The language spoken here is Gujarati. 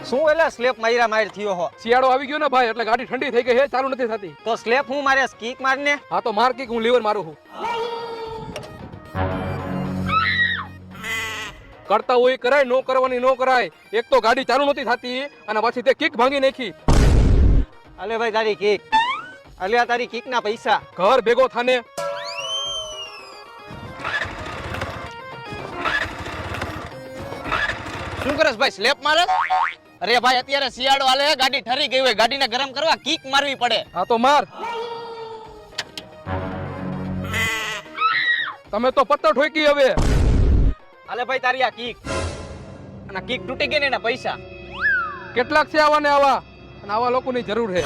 શું એલા સ્લેપ માર્યા માર થયો હો? શિયાળો આવી ગયો ને ભાઈ, એટલે ગાડી ઠંડી થઈ ગઈ છે, ચાલુ નથી થતી. તો સ્લેપ હું મારે કિક મારને. હા તો માર કિક, હું લીવર મારું છું. કરતા હોય કરાય, નો કરવાની નો કરાય. એક તો ગાડી ચાલુ નથી થતી અને પછી તે કિક ભાંગી નાખી. અલે ભાઈ તારી કિક, અલ્યા તારી કિક ના પૈસા. ઘર ભેગો થાને. શું કરસ ભાઈ, સ્લેપ મારસ? અરે ભાઈ અત્યારે શિયાળો હાલે, ગાડી ઠરી ગઈ હોય, ગાડીને ગરમ કરવા કિક મારવી પડે. હા તો માર. તમે તો પત્તર ઠોકી હવે. અલે ભાઈ તારી આ કિક, અને કિક તૂટી ગઈ ને એના પૈસા. કેટલાક છે આવા ને આવા, અને આવા લોકોની જરૂર છે.